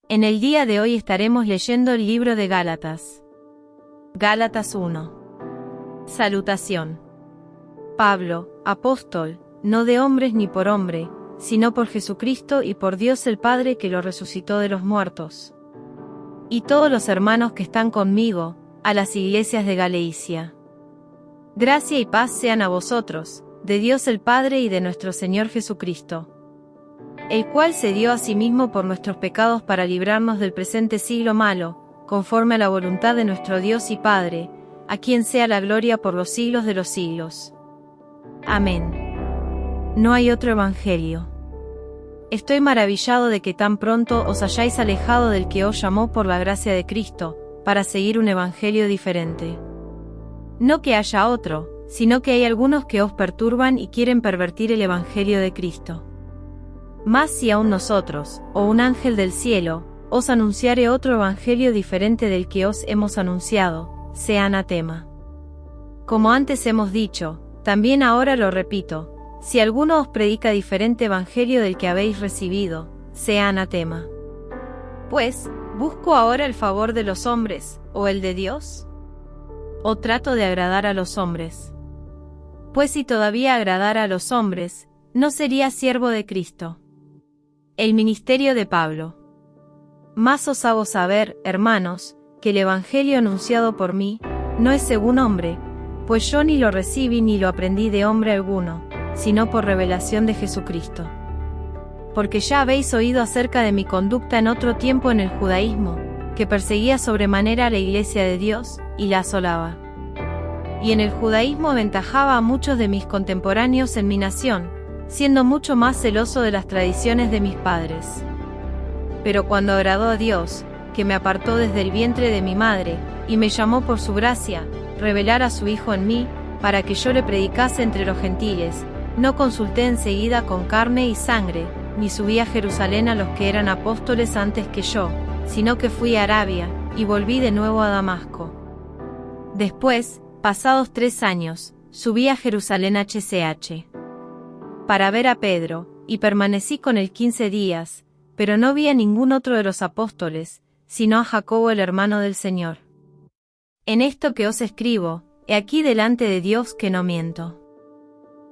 En el día de hoy estaremos leyendo el libro de Gálatas. Gálatas 1. Salutación. Pablo, apóstol, no de hombres ni por hombre, sino por Jesucristo y por Dios el Padre que lo resucitó de los muertos. Y todos los hermanos que están conmigo, a las iglesias de Galacia. Gracia y paz sean a vosotros, de Dios el Padre y de nuestro Señor Jesucristo, el cual se dio a sí mismo por nuestros pecados para librarnos del presente siglo malo, conforme a la voluntad de nuestro Dios y Padre, a quien sea la gloria por los siglos de los siglos. Amén. No hay otro evangelio. Estoy maravillado de que tan pronto os hayáis alejado del que os llamó por la gracia de Cristo, para seguir un evangelio diferente. No que haya otro, sino que hay algunos que os perturban y quieren pervertir el evangelio de Cristo. Mas si aún nosotros, o un ángel del cielo, os anunciare otro evangelio diferente del que os hemos anunciado, sea anatema. Como antes hemos dicho, también ahora lo repito, si alguno os predica diferente evangelio del que habéis recibido, sea anatema. Pues, ¿busco ahora el favor de los hombres, o el de Dios? ¿O trato de agradar a los hombres? Pues si todavía agradara a los hombres, no sería siervo de Cristo. El ministerio de Pablo. Mas os hago saber, hermanos, que el evangelio anunciado por mí, no es según hombre, pues yo ni lo recibí ni lo aprendí de hombre alguno, sino por revelación de Jesucristo. Porque ya habéis oído acerca de mi conducta en otro tiempo en el judaísmo, que perseguía sobremanera a la iglesia de Dios, y la asolaba. Y en el judaísmo aventajaba a muchos de mis contemporáneos en mi nación, siendo mucho más celoso de las tradiciones de mis padres. Pero cuando agradó a Dios, que me apartó desde el vientre de mi madre, y me llamó por su gracia, revelar a su Hijo en mí, para que yo le predicase entre los gentiles, no consulté enseguida con carne y sangre, ni subí a Jerusalén a los que eran apóstoles antes que yo, sino que fui a Arabia, y volví de nuevo a Damasco. Después, pasados 3 años, subí a Jerusalén HCH. Para ver a Pedro, y permanecí con él 15 días, pero no vi a ningún otro de los apóstoles, sino a Jacobo el hermano del Señor. En esto que os escribo, he aquí delante de Dios que no miento.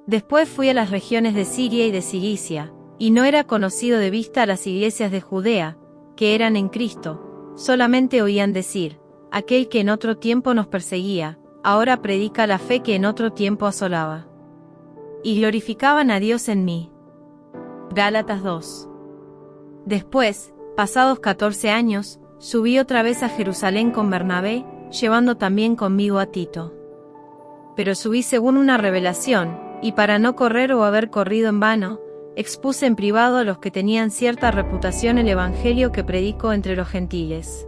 Después fui a las regiones de Siria y de Cilicia, y no era conocido de vista a las iglesias de Judea, que eran en Cristo, solamente oían decir, aquel que en otro tiempo nos perseguía, ahora predica la fe que en otro tiempo asolaba. Y glorificaban a Dios en mí. Gálatas 2. Después, pasados 14 años, subí otra vez a Jerusalén con Bernabé, llevando también conmigo a Tito. Pero subí según una revelación, y para no correr o haber corrido en vano, expuse en privado a los que tenían cierta reputación el evangelio que predico entre los gentiles.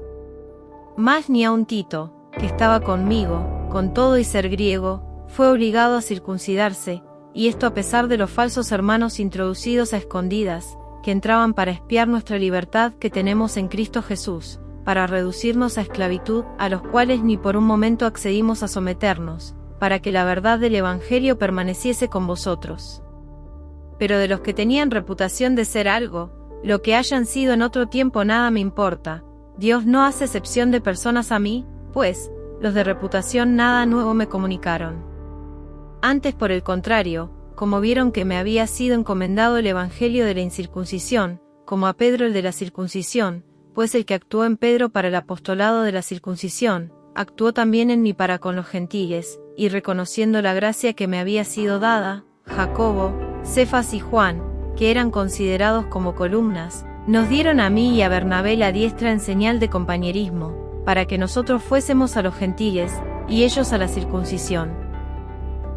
Mas ni aun Tito, que estaba conmigo, con todo y ser griego, fue obligado a circuncidarse, y esto a pesar de los falsos hermanos introducidos a escondidas, que entraban para espiar nuestra libertad que tenemos en Cristo Jesús, para reducirnos a esclavitud, a los cuales ni por un momento accedimos a someternos, para que la verdad del Evangelio permaneciese con vosotros. Pero de los que tenían reputación de ser algo, lo que hayan sido en otro tiempo nada me importa, Dios no hace excepción de personas a mí, pues, los de reputación nada nuevo me comunicaron. Antes por el contrario, como vieron que me había sido encomendado el evangelio de la incircuncisión, como a Pedro el de la circuncisión, pues el que actuó en Pedro para el apostolado de la circuncisión, actuó también en mí para con los gentiles, y reconociendo la gracia que me había sido dada, Jacobo, Cefas y Juan, que eran considerados como columnas, nos dieron a mí y a Bernabé la diestra en señal de compañerismo, para que nosotros fuésemos a los gentiles, y ellos a la circuncisión.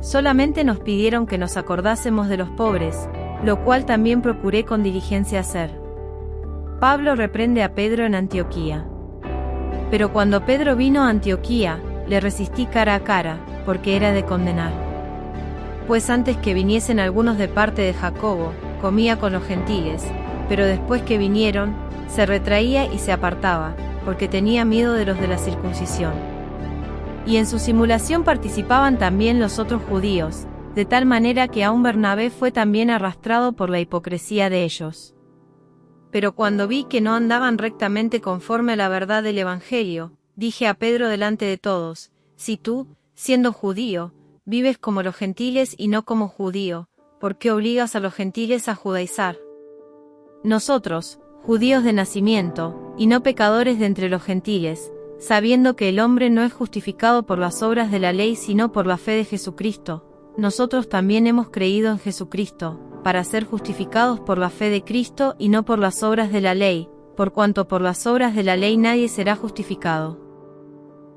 Solamente nos pidieron que nos acordásemos de los pobres, lo cual también procuré con diligencia hacer. Pablo reprende a Pedro en Antioquía. Pero cuando Pedro vino a Antioquía, le resistí cara a cara, porque era de condenar. Pues antes que viniesen algunos de parte de Jacobo, comía con los gentiles, pero después que vinieron, se retraía y se apartaba, porque tenía miedo de los de la circuncisión. Y en su simulación participaban también los otros judíos, de tal manera que aun Bernabé fue también arrastrado por la hipocresía de ellos. Pero cuando vi que no andaban rectamente conforme a la verdad del Evangelio, dije a Pedro delante de todos: si tú, siendo judío, vives como los gentiles y no como judío, ¿por qué obligas a los gentiles a judaizar? Nosotros, judíos de nacimiento, y no pecadores de entre los gentiles, sabiendo que el hombre no es justificado por las obras de la ley sino por la fe de Jesucristo, nosotros también hemos creído en Jesucristo, para ser justificados por la fe de Cristo y no por las obras de la ley, por cuanto por las obras de la ley nadie será justificado.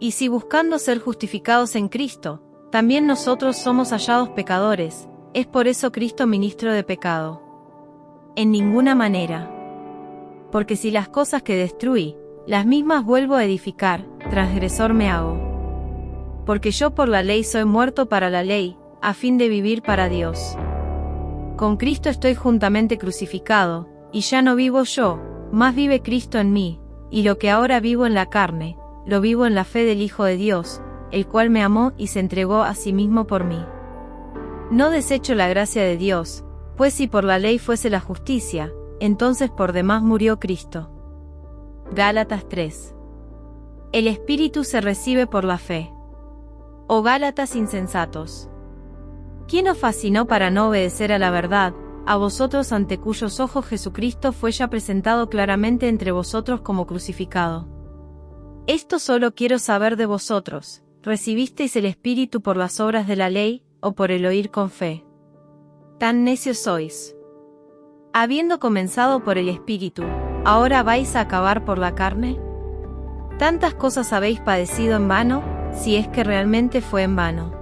Y si buscando ser justificados en Cristo, también nosotros somos hallados pecadores, ¿es por eso Cristo ministro de pecado? En ninguna manera. Porque si las cosas que destruí, las mismas vuelvo a edificar, transgresor me hago. Porque yo por la ley soy muerto para la ley, a fin de vivir para Dios. Con Cristo estoy juntamente crucificado, y ya no vivo yo, mas vive Cristo en mí, y lo que ahora vivo en la carne, lo vivo en la fe del Hijo de Dios, el cual me amó y se entregó a sí mismo por mí. No desecho la gracia de Dios, pues si por la ley fuese la justicia, entonces por demás murió Cristo. Gálatas 3. El Espíritu se recibe por la fe. Oh Gálatas insensatos. ¿Quién os fascinó para no obedecer a la verdad, a vosotros ante cuyos ojos Jesucristo fue ya presentado claramente entre vosotros como crucificado? Esto solo quiero saber de vosotros: ¿recibisteis el Espíritu por las obras de la ley, o por el oír con fe? Tan necios sois. Habiendo comenzado por el Espíritu, ¿ahora vais a acabar por la carne? ¿Tantas cosas habéis padecido en vano, si es que realmente fue en vano?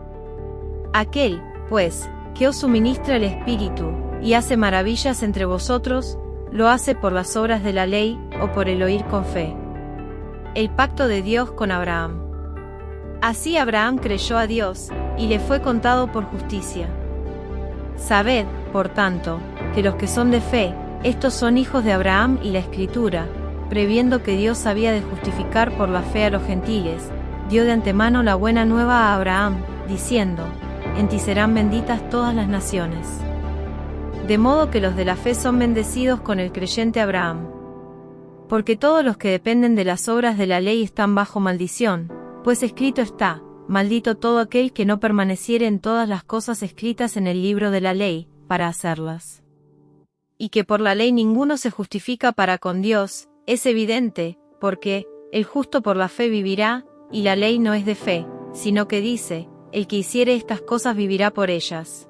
Aquel, pues, que os suministra el Espíritu, y hace maravillas entre vosotros, ¿lo hace por las obras de la ley, o por el oír con fe? El pacto de Dios con Abraham. Así Abraham creyó a Dios, y le fue contado por justicia. Sabed, por tanto, que los que son de fe, estos son hijos de Abraham, y la Escritura, previendo que Dios había de justificar por la fe a los gentiles, dio de antemano la buena nueva a Abraham, diciendo: en ti serán benditas todas las naciones. De modo que los de la fe son bendecidos con el creyente Abraham. Porque todos los que dependen de las obras de la ley están bajo maldición, pues escrito está: maldito todo aquel que no permaneciere en todas las cosas escritas en el libro de la ley, para hacerlas. Y que por la ley ninguno se justifica para con Dios, es evidente, porque el justo por la fe vivirá, y la ley no es de fe, sino que dice: el que hiciere estas cosas vivirá por ellas.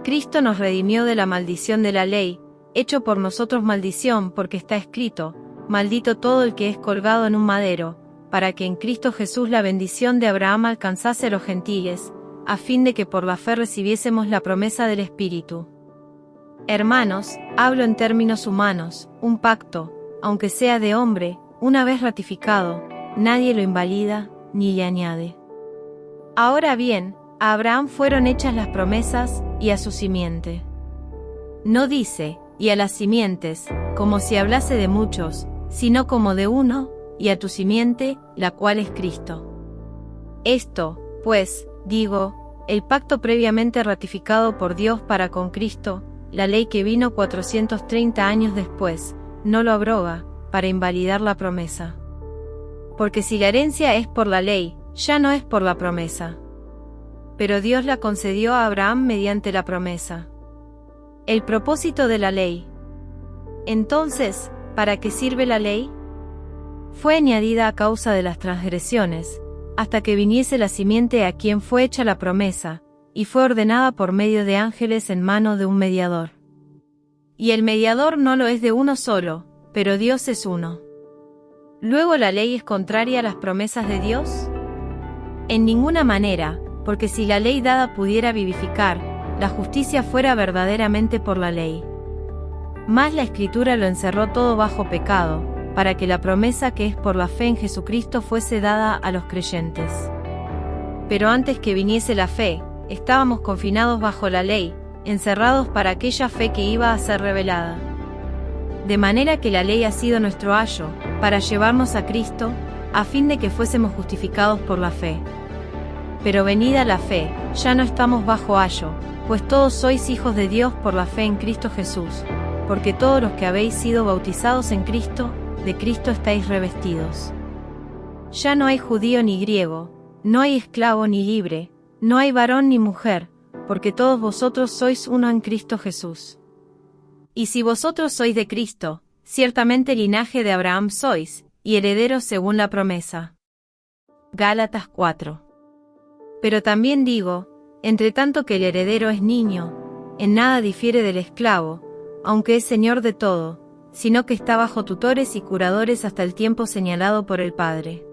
Cristo nos redimió de la maldición de la ley, hecho por nosotros maldición, porque está escrito: maldito todo el que es colgado en un madero, para que en Cristo Jesús la bendición de Abraham alcanzase a los gentiles, a fin de que por la fe recibiésemos la promesa del Espíritu. Hermanos, hablo en términos humanos: un pacto, aunque sea de hombre, una vez ratificado, nadie lo invalida, ni le añade. Ahora bien, a Abraham fueron hechas las promesas, y a su simiente. No dice: y a las simientes, como si hablase de muchos, sino como de uno, y a tu simiente, la cual es Cristo. Esto, pues, digo, el pacto previamente ratificado por Dios para con Cristo, la ley que vino 430 años después, no lo abroga, para invalidar la promesa. Porque si la herencia es por la ley, ya no es por la promesa. Pero Dios la concedió a Abraham mediante la promesa. El propósito de la ley. Entonces, ¿para qué sirve la ley? Fue añadida a causa de las transgresiones, hasta que viniese la simiente a quien fue hecha la promesa, y fue ordenada por medio de ángeles en mano de un mediador. Y el mediador no lo es de uno solo, pero Dios es uno. ¿Luego la ley es contraria a las promesas de Dios? En ninguna manera, porque si la ley dada pudiera vivificar, la justicia fuera verdaderamente por la ley. Mas la Escritura lo encerró todo bajo pecado, para que la promesa que es por la fe en Jesucristo fuese dada a los creyentes. Pero antes que viniese la fe, estábamos confinados bajo la ley, encerrados para aquella fe que iba a ser revelada. De manera que la ley ha sido nuestro ayo, para llevarnos a Cristo, a fin de que fuésemos justificados por la fe. Pero venida la fe, ya no estamos bajo ayo, pues todos sois hijos de Dios por la fe en Cristo Jesús, porque todos los que habéis sido bautizados en Cristo, de Cristo estáis revestidos. Ya no hay judío ni griego, no hay esclavo ni libre, no hay varón ni mujer, porque todos vosotros sois uno en Cristo Jesús. Y si vosotros sois de Cristo, ciertamente linaje de Abraham sois, y herederos según la promesa. Gálatas 4. Pero también digo, entre tanto que el heredero es niño, en nada difiere del esclavo, aunque es señor de todo, sino que está bajo tutores y curadores hasta el tiempo señalado por el Padre.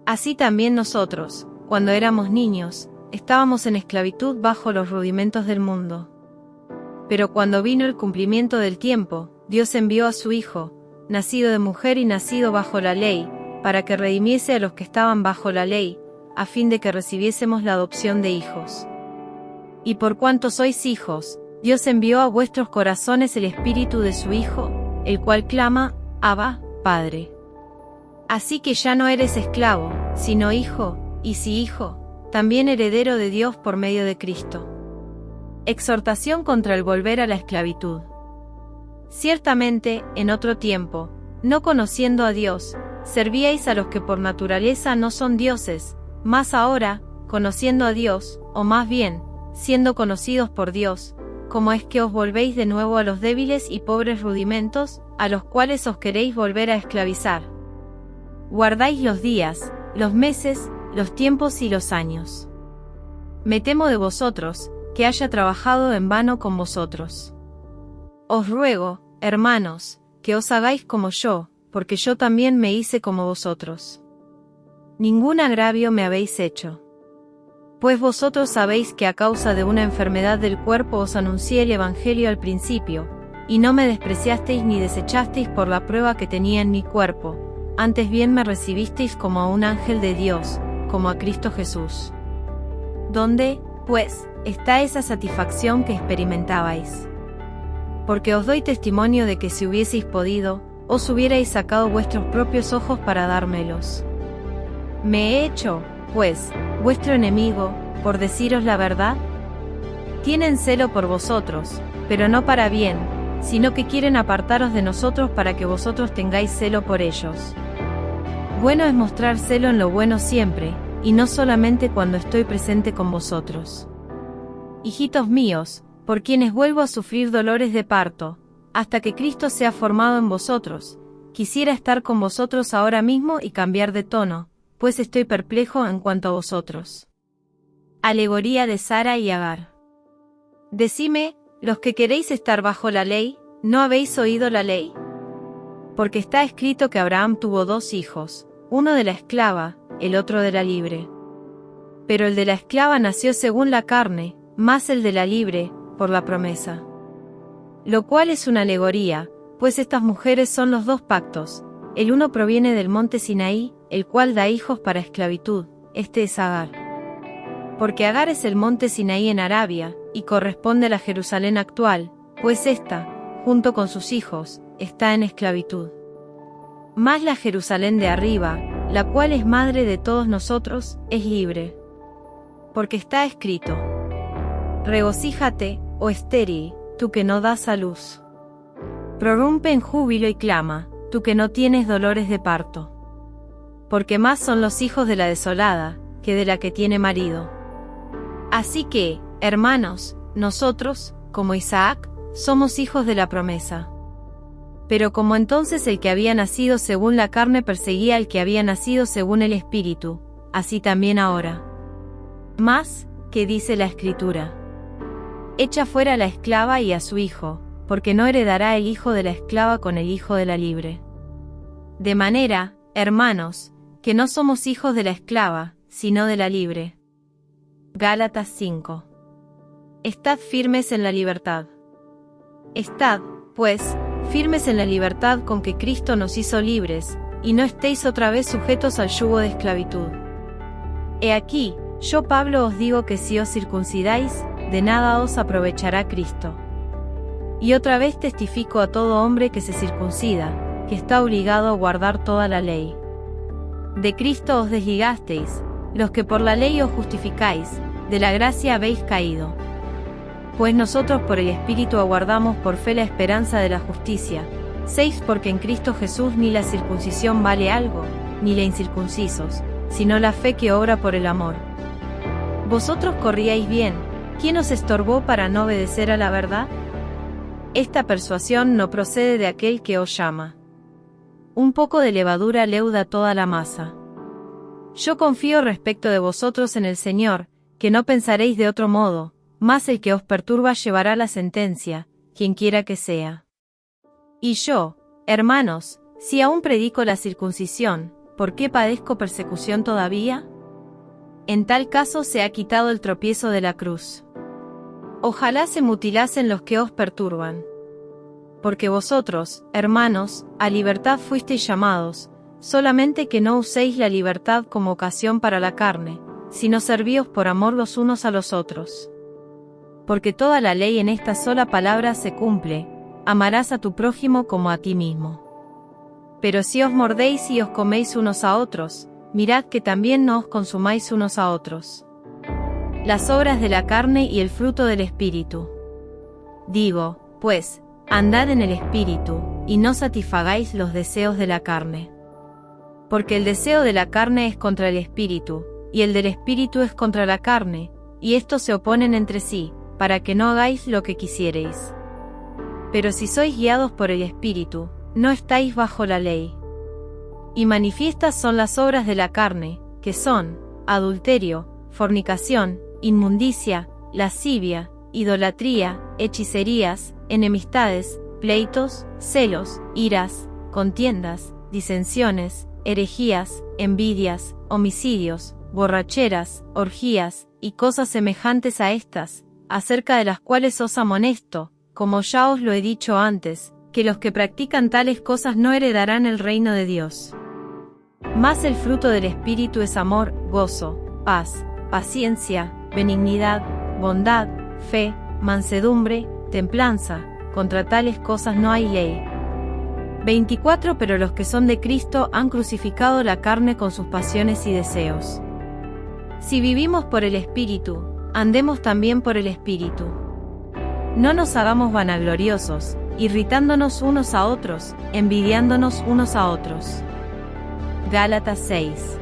Así también nosotros, cuando éramos niños, estábamos en esclavitud bajo los rudimentos del mundo. Pero cuando vino el cumplimiento del tiempo, Dios envió a su Hijo, nacido de mujer y nacido bajo la ley, para que redimiese a los que estaban bajo la ley, a fin de que recibiésemos la adopción de hijos. Y por cuanto sois hijos, Dios envió a vuestros corazones el Espíritu de su Hijo, el cual clama, Abba, Padre. Así que ya no eres esclavo, sino hijo, y si hijo, también heredero de Dios por medio de Cristo. Exhortación contra el volver a la esclavitud. Ciertamente, en otro tiempo, no conociendo a Dios, servíais a los que por naturaleza no son dioses, mas ahora, conociendo a Dios, o más bien, siendo conocidos por Dios, ¿cómo es que os volvéis de nuevo a los débiles y pobres rudimentos, a los cuales os queréis volver a esclavizar? Guardáis los días, los meses, los tiempos y los años. Me temo de vosotros, que haya trabajado en vano con vosotros. Os ruego, hermanos, que os hagáis como yo, porque yo también me hice como vosotros. Ningún agravio me habéis hecho. Pues vosotros sabéis que a causa de una enfermedad del cuerpo os anuncié el Evangelio al principio, y no me despreciasteis ni desechasteis por la prueba que tenía en mi cuerpo, antes bien me recibisteis como a un ángel de Dios, como a Cristo Jesús. ¿Dónde, pues, está esa satisfacción que experimentabais? Porque os doy testimonio de que si hubieseis podido, os hubierais sacado vuestros propios ojos para dármelos. ¿Me he hecho, pues, vuestro enemigo, por deciros la verdad? Tienen celo por vosotros, pero no para bien, sino que quieren apartaros de nosotros para que vosotros tengáis celo por ellos. Bueno es mostrar celo en lo bueno siempre, y no solamente cuando estoy presente con vosotros. Hijitos míos, por quienes vuelvo a sufrir dolores de parto, hasta que Cristo sea formado en vosotros, quisiera estar con vosotros ahora mismo y cambiar de tono, pues estoy perplejo en cuanto a vosotros. Alegoría de Sara y Agar. Decime, los que queréis estar bajo la ley, ¿no habéis oído la ley? Porque está escrito que Abraham tuvo 2 hijos, uno de la esclava, el otro de la libre. Pero el de la esclava nació según la carne, más el de la libre, por la promesa. Lo cual es una alegoría, pues estas mujeres son los 2 pactos, el uno proviene del monte Sinaí, el cual da hijos para esclavitud, este es Agar. Porque Agar es el monte Sinaí en Arabia, y corresponde a la Jerusalén actual, pues ésta, junto con sus hijos, está en esclavitud. Mas la Jerusalén de arriba, la cual es madre de todos nosotros, es libre. Porque está escrito: regocíjate, oh estéril, tú que no das a luz. Prorrumpe en júbilo y clama, tú que no tienes dolores de parto. Porque más son los hijos de la desolada, que de la que tiene marido. Así que, hermanos, nosotros, como Isaac, somos hijos de la promesa. Pero como entonces el que había nacido según la carne perseguía al que había nacido según el Espíritu, así también ahora. Mas, ¿qué dice la Escritura? Echa fuera a la esclava y a su hijo, porque no heredará el hijo de la esclava con el hijo de la libre. De manera, hermanos, que no somos hijos de la esclava, sino de la libre. Gálatas 5. Estad firmes en la libertad. Estad, pues, firmes en la libertad con que Cristo nos hizo libres, y no estéis otra vez sujetos al yugo de esclavitud. He aquí, yo Pablo os digo que si os circuncidáis, de nada os aprovechará Cristo. Y otra vez testifico a todo hombre que se circuncida, que está obligado a guardar toda la ley. De Cristo os desligasteis, los que por la ley os justificáis, de la gracia habéis caído. Pues nosotros por el Espíritu aguardamos por fe la esperanza de la justicia. 6. Porque en Cristo Jesús ni la circuncisión vale algo, ni la incircuncisos, sino la fe que obra por el amor. Vosotros corríais bien, ¿quién os estorbó para no obedecer a la verdad? Esta persuasión no procede de aquel que os llama. Un poco de levadura leuda toda la masa. Yo confío respecto de vosotros en el Señor, que no pensaréis de otro modo, mas el que os perturba llevará la sentencia, quien quiera que sea. Y yo, hermanos, si aún predico la circuncisión, ¿por qué padezco persecución todavía? En tal caso se ha quitado el tropiezo de la cruz. Ojalá se mutilasen los que os perturban. Porque vosotros, hermanos, a libertad fuisteis llamados, solamente que no uséis la libertad como ocasión para la carne, sino servíos por amor los unos a los otros. Porque toda la ley en esta sola palabra se cumple: amarás a tu prójimo como a ti mismo. Pero si os mordéis y os coméis unos a otros, mirad que también no os consumáis unos a otros. Las obras de la carne y el fruto del Espíritu. Digo, pues, andad en el Espíritu, y no satisfagáis los deseos de la carne. Porque el deseo de la carne es contra el Espíritu, y el del Espíritu es contra la carne, y estos se oponen entre sí, para que no hagáis lo que quisiereis. Pero si sois guiados por el Espíritu, no estáis bajo la ley. Y manifiestas son las obras de la carne, que son: adulterio, fornicación, inmundicia, lascivia, idolatría, hechicerías, enemistades, pleitos, celos, iras, contiendas, disensiones, herejías, envidias, homicidios, borracheras, orgías, y cosas semejantes a estas, acerca de las cuales os amonesto, como ya os lo he dicho antes, que los que practican tales cosas no heredarán el reino de Dios. Mas el fruto del Espíritu es amor, gozo, paz, paciencia, benignidad, bondad, fe, mansedumbre, templanza. Contra tales cosas no hay ley. 24. Pero los que son de Cristo han crucificado la carne con sus pasiones y deseos. Si vivimos por el Espíritu, andemos también por el Espíritu. No nos hagamos vanagloriosos, irritándonos unos a otros, envidiándonos unos a otros. Gálatas 6.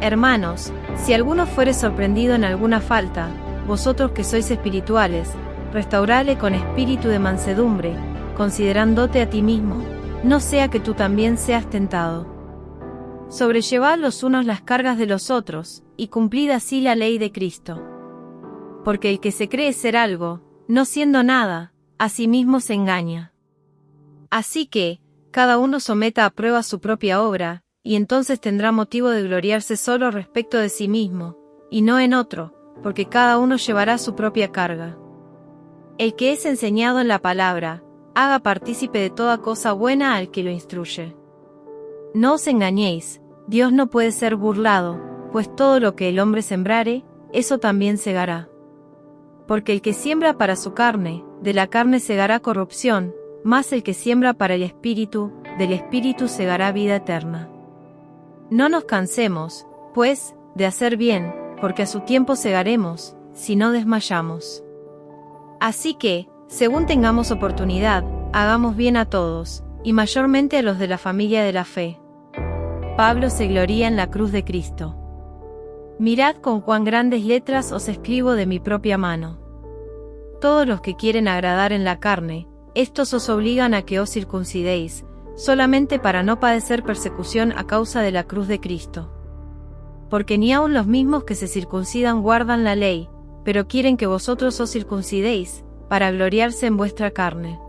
Hermanos, si alguno fuere sorprendido en alguna falta, vosotros que sois espirituales, restaurale con espíritu de mansedumbre, considerándote a ti mismo, no sea que tú también seas tentado. Sobrellevad los unos las cargas de los otros, y cumplid así la ley de Cristo. Porque el que se cree ser algo, no siendo nada, a sí mismo se engaña. Así que, cada uno someta a prueba su propia obra, y entonces tendrá motivo de gloriarse solo respecto de sí mismo, y no en otro, porque cada uno llevará su propia carga. El que es enseñado en la palabra, haga partícipe de toda cosa buena al que lo instruye. No os engañéis, Dios no puede ser burlado, pues todo lo que el hombre sembrare, eso también segará. Porque el que siembra para su carne, de la carne segará corrupción, mas el que siembra para el Espíritu, del Espíritu segará vida eterna. No nos cansemos, pues, de hacer bien, porque a su tiempo segaremos, si no desmayamos. Así que, según tengamos oportunidad, hagamos bien a todos, y mayormente a los de la familia de la fe. Pablo se gloría en la cruz de Cristo. Mirad con cuán grandes letras os escribo de mi propia mano. Todos los que quieren agradar en la carne, estos os obligan a que os circuncidéis, solamente para no padecer persecución a causa de la cruz de Cristo. Porque ni aun los mismos que se circuncidan guardan la ley, pero quieren que vosotros os circuncidéis, para gloriarse en vuestra carne.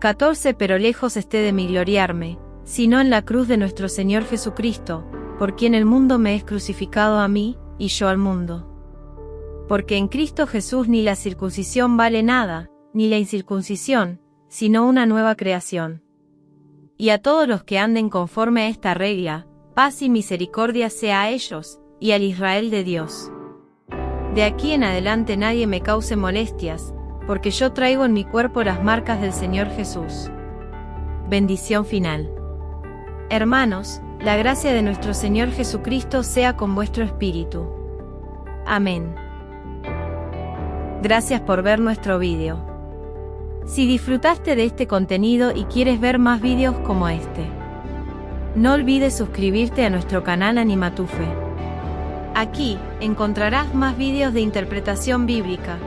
14. Pero lejos esté de mí gloriarme, sino en la cruz de nuestro Señor Jesucristo, por quien el mundo me es crucificado a mí, y yo al mundo. Porque en Cristo Jesús ni la circuncisión vale nada, ni la incircuncisión, sino una nueva creación. Y a todos los que anden conforme a esta regla, paz y misericordia sea a ellos, y al Israel de Dios. De aquí en adelante nadie me cause molestias, porque yo traigo en mi cuerpo las marcas del Señor Jesús. Bendición final. Hermanos, la gracia de nuestro Señor Jesucristo sea con vuestro espíritu. Amén. Gracias por ver nuestro vídeo. Si disfrutaste de este contenido y quieres ver más vídeos como este, no olvides suscribirte a nuestro canal Animatufe. Aquí encontrarás más vídeos de interpretación bíblica,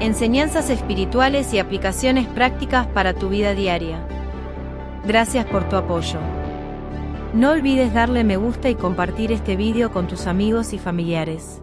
enseñanzas espirituales y aplicaciones prácticas para tu vida diaria. Gracias por tu apoyo. No olvides darle me gusta y compartir este vídeo con tus amigos y familiares.